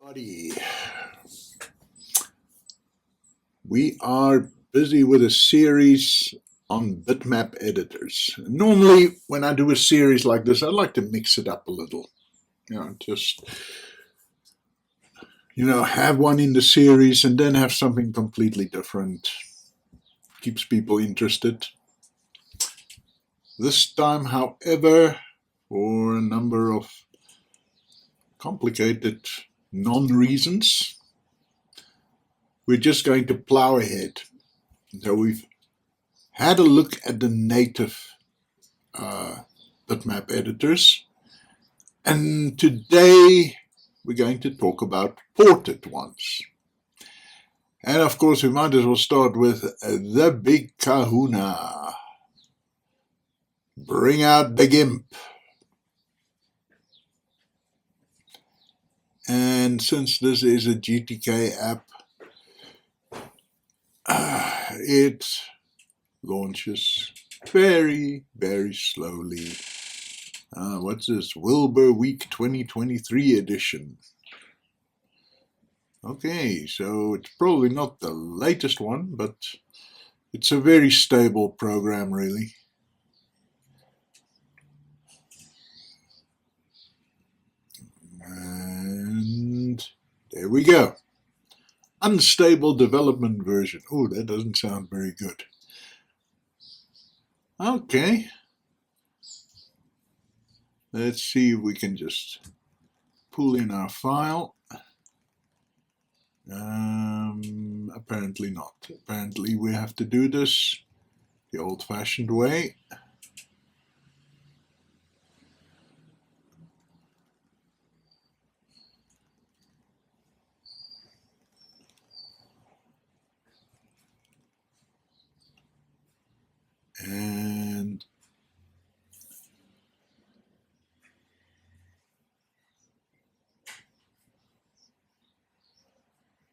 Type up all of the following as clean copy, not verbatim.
Everybody, we are busy with a series on bitmap editors. Normally, when I do a series like this, I like to mix it up a little. Just have one in the series and then have something completely different. Keeps people interested. This time, however, for a number of complicated non-reasons, we're just going to plow ahead. So we've had a look at the native bitmap editors, and today we're going to talk about ported ones. And of course, we might as well start with the big kahuna. Bring out the GIMP. And since this is a GTK app, it launches very, very slowly. What's this? Wilbur Week 2023 edition. Okay, so it's probably not the latest one, but it's a very stable program, really. And there we go. Unstable development version. Oh, that doesn't sound very good. Okay. Let's see if we can just pull in our file. Apparently not. Apparently we have to do this the old-fashioned way.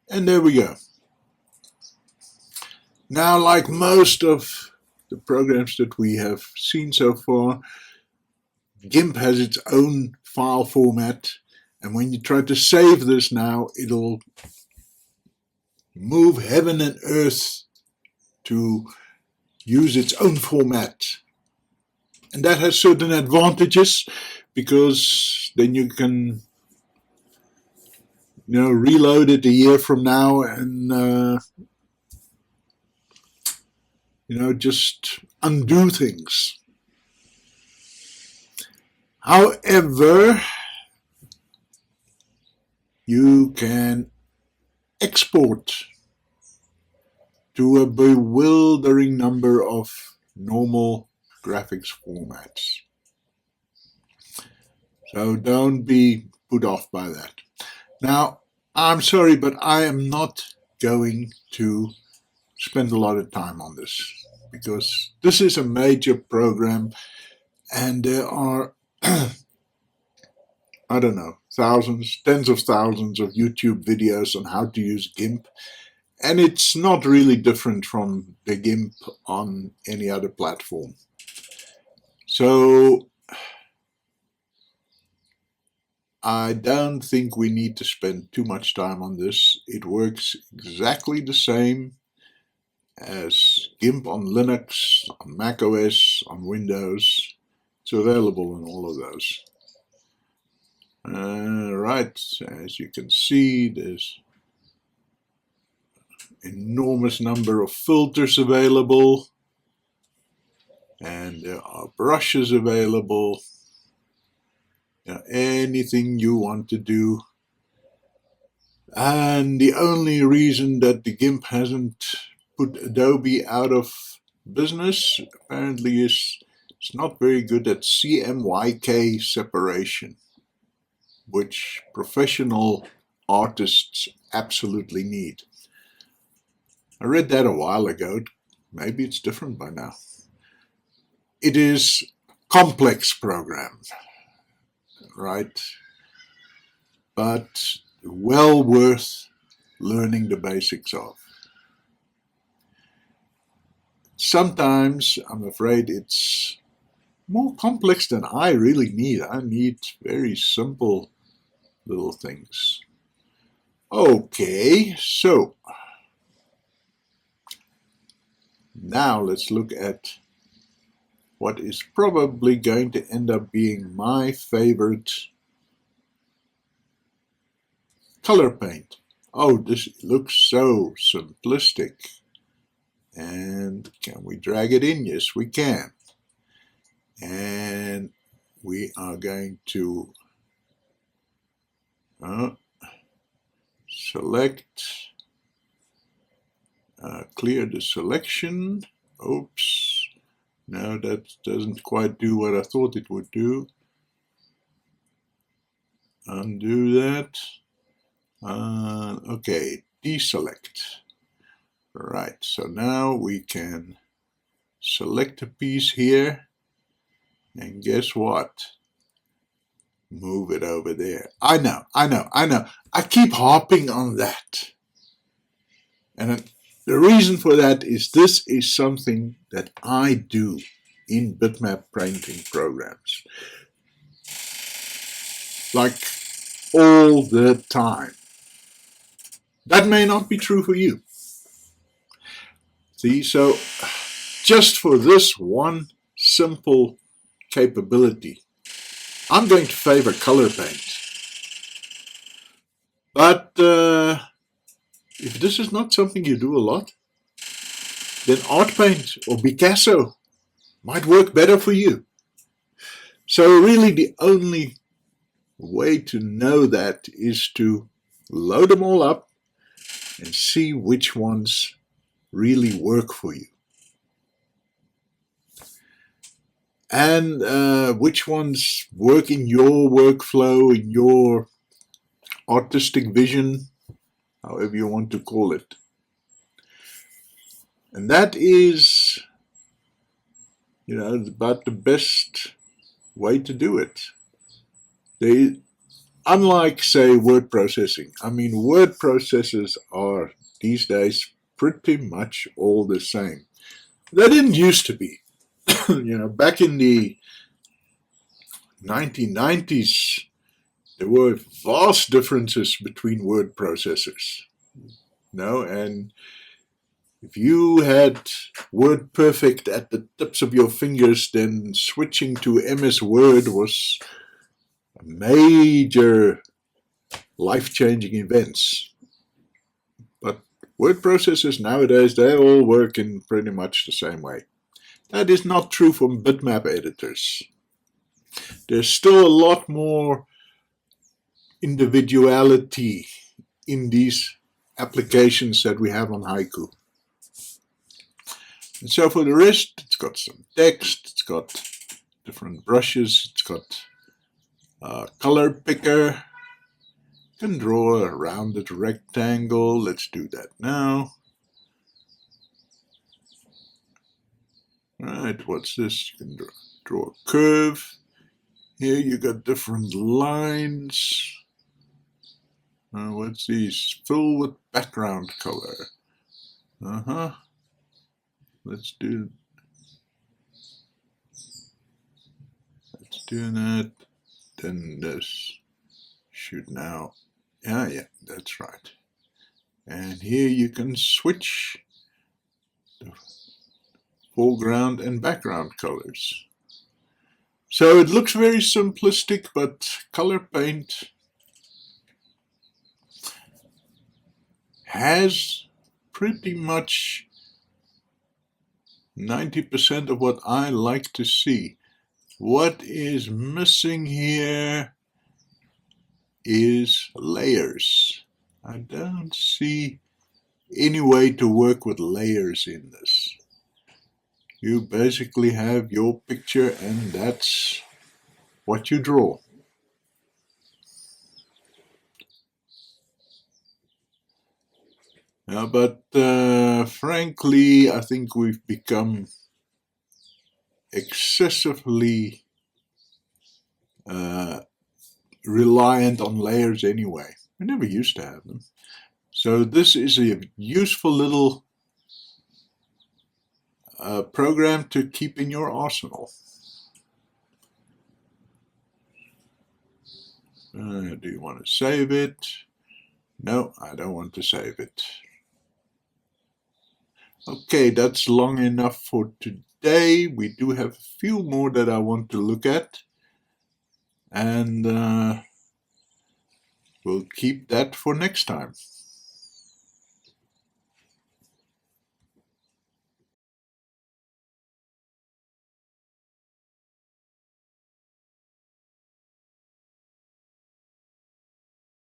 And there we go. Now, like most of the programs that we have seen so far, GIMP has its own file format, and when you try to save this now, it'll move heaven and earth to use its own format. And that has certain advantages, because then you can reload it a year from now and just undo things. However, you can export to a bewildering number of normal graphics formats. So don't be put off by that. Now, I'm sorry, but I am not going to spend a lot of time on this, because this is a major program and there are, I don't know, thousands, tens of thousands of YouTube videos on how to use GIMP, and it's not really different from the GIMP on any other platform. So I don't think we need to spend too much time on this. It works exactly the same as GIMP on Linux, on Mac OS, on Windows. It's available in all of those. Right, as you can see, there's enormous number of filters available, and there are brushes available. Anything you want to do. And the only reason that the GIMP hasn't put Adobe out of business apparently is it's not very good at CMYK separation, which professional artists absolutely need. I read that a while ago. Maybe it's different by now. It is a complex program, right? But well worth learning the basics of. Sometimes I'm afraid it's more complex than I really need. I need very simple little things. Okay, so now let's look at what is probably going to end up being my favorite KolourPaint. Oh, this looks so simplistic. And can we drag it in? Yes, we can. And we are going to select, clear the selection. Oops. No, that doesn't quite do what I thought it would do. Undo that. Okay, deselect. Right, so now we can select a piece here, and guess what? Move it over there. I know. I keep harping on that. And the reason for that is this is something that I do in bitmap painting programs. Like all the time. That may not be true for you. See, so just for this one simple capability, I'm going to favor KolourPaint. But if this is not something you do a lot, then ArtPaint or Picasso might work better for you. So really the only way to know that is to load them all up and see which ones really work for you. And which ones work in your workflow, in your artistic vision, however you want to call it. And that is, you know, about the best way to do it. Unlike, say, word processing. I mean, word processors are, these days, pretty much all the same. They didn't used to be. You know, back in the 1990s, there were vast differences between word processors. No, and if you had WordPerfect at the tips of your fingers, then switching to MS Word was a major life-changing events. But word processors nowadays, they all work in pretty much the same way. That is not true for bitmap editors. There's still a lot more individuality in these applications that we have on Haiku. And so for the rest, it's got some text, it's got different brushes, it's got a color picker. You can draw a rounded rectangle. Let's do that now. Right, what's this? You can draw a curve. Here you got different lines. What's these? Fill with background color. Let's do that. Then this should now, yeah, that's right. And here you can switch the foreground and background colors. So it looks very simplistic, but KolourPaint has pretty much 90% of what I like to see. What is missing here is layers. I don't see any way to work with layers in this. You basically have your picture and that's what you draw. But frankly, I think we've become excessively reliant on layers anyway. We never used to have them. So this is a useful little program to keep in your arsenal. Do you want to save it? No, I don't want to save it. Okay, that's long enough for today. We do have a few more that I want to look at. And we'll keep that for next time.